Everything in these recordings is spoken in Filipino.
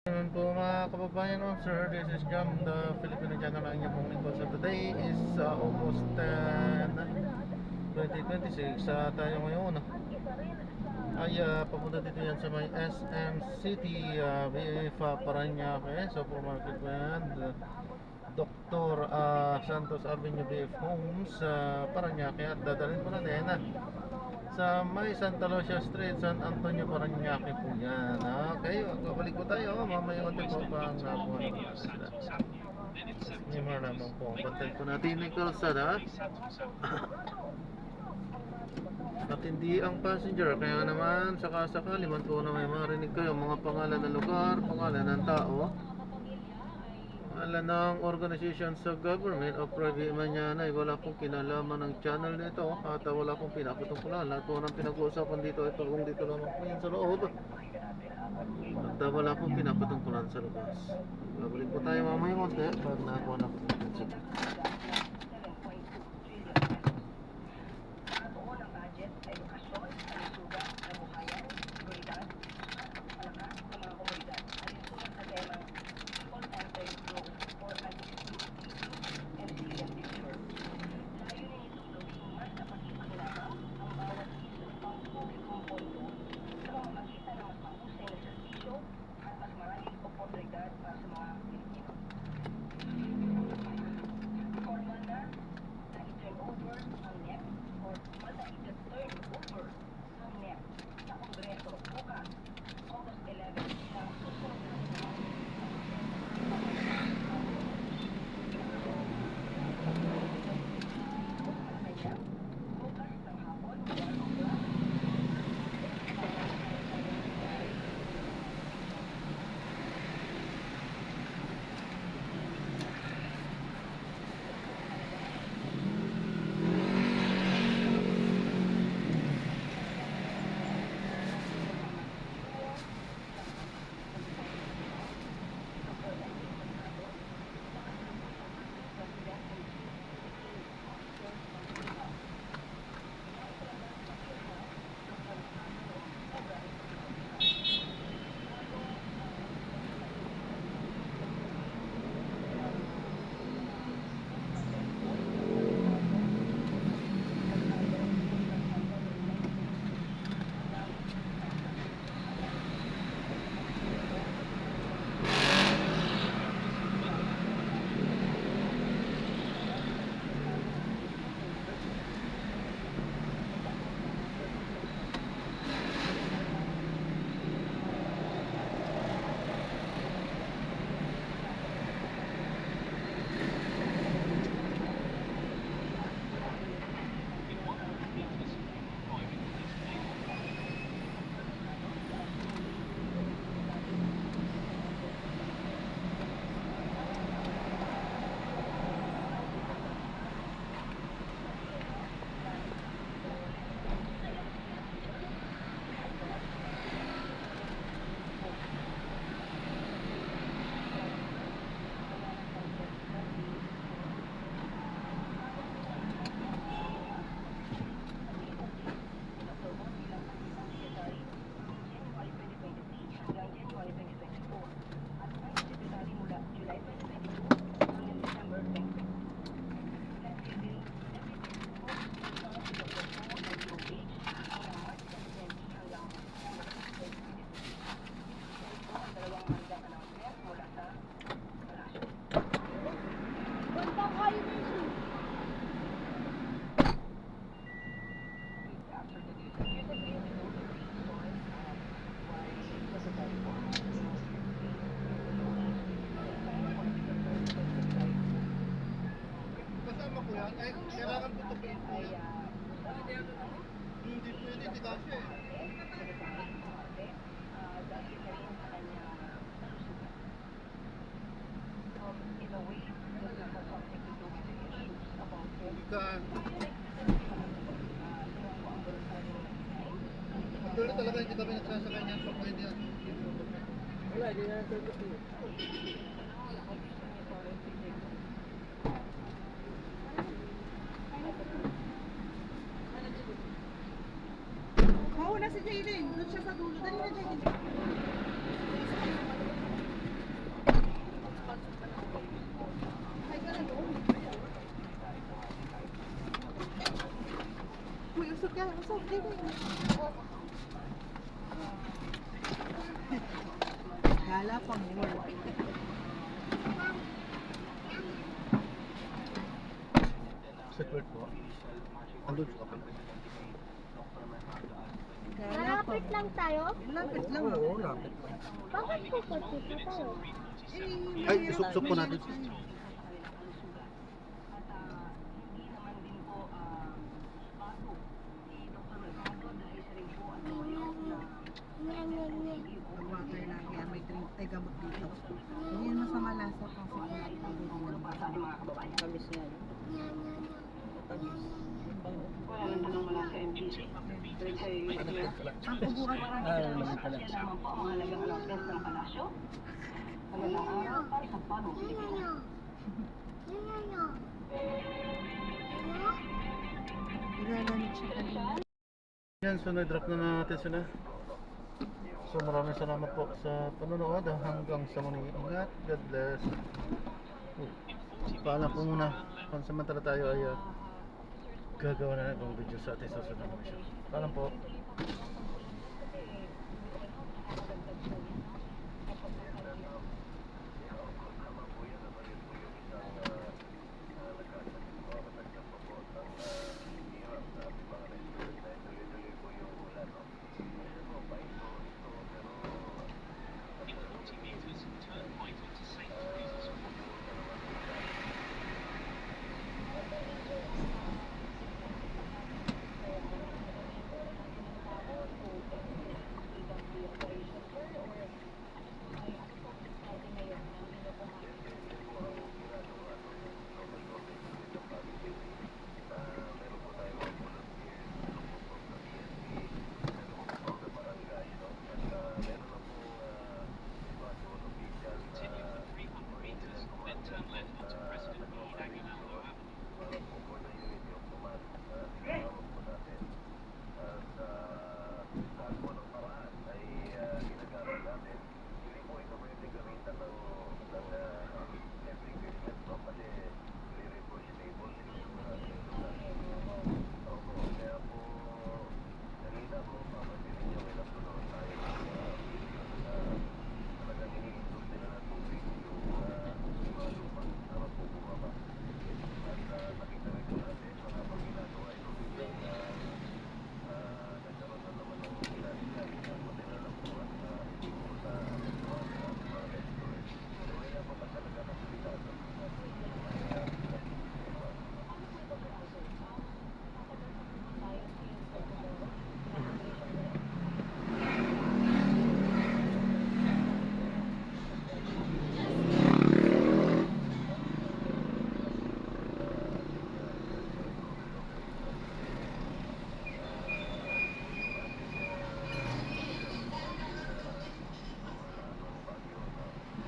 Ngayon po mga kababayan, no, sir, this is Jam, the Filipino channel ang inyong pong lingkod. So today is August 10, 2026. Tayo ngayon ay papunta dito yan sa may SM City, BF Parañaque, supermarket po yan. Dr. Santos Avenue BF Homes, Parañaque, at dadalhin po natin sa may Santa Lucia Street, San Antonio, Parañaque po yan. Okay, babalik po tayo mamaya konti po pang nakuha ng kalsada. May mga lamang po bantay po natin yung kalsada at hindi ang passenger. Kaya naman sakasakali man po na may marinig kayo mga pangalan ng lugar, pangalan ng tao, pangalan ng organization sa government o private man yan, ay wala pong kinalaman ng channel nito at wala pong pinapatungkulan. Lahat po ng pinag-uusapan dito ito kung dito lamang po yan sa loob at wala pong pinapatungkulan sa labas. Babalik po tayo mamaya konti pag nakuha na po natin. Sige. Ay, kailangan ko tapiin po yan. Hindi pwede, di kasi. Actually talaga hindi kami nagsasakay niyan pag pwede yan. Wala, hindi na natin. Mauna si Jaylin, doon siya sa dulo. Dali na Jaylin. Gala pa mo. Secret po. Andun sa kapal. Malapit lang tayo? Lapit lang. Oo, lapit lang. Bakit pupunti pa tayo? Ay, isup-sup po natin. Pag-water lang yan, may drink, may gamot dito. Hindi yan masama lasa kasi kung tamis nga yun. Tamis. Ang kubuhan Ilalamig siya kanina. Yan, so na-drop na natin sila. So maraming salamat po sa panonood. Hanggang sa muli. Ingat. God bless. Paalam po muna. Pansamantala tayo ay gagawa na ng video sa ating susunod na mission. Paalam po.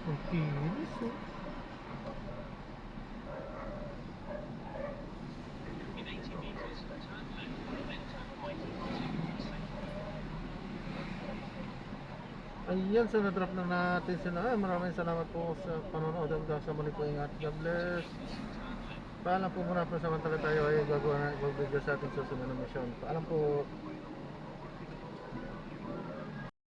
Ang kinis oh. Ayan, so na-drop na natin sila. Maraming salamat po sa panonood. Hanggang sa muli po, ingat. God bless. Paalam po muna po, samantala tayo ay gagawa na video sa ating susunod na mission. Paalam po.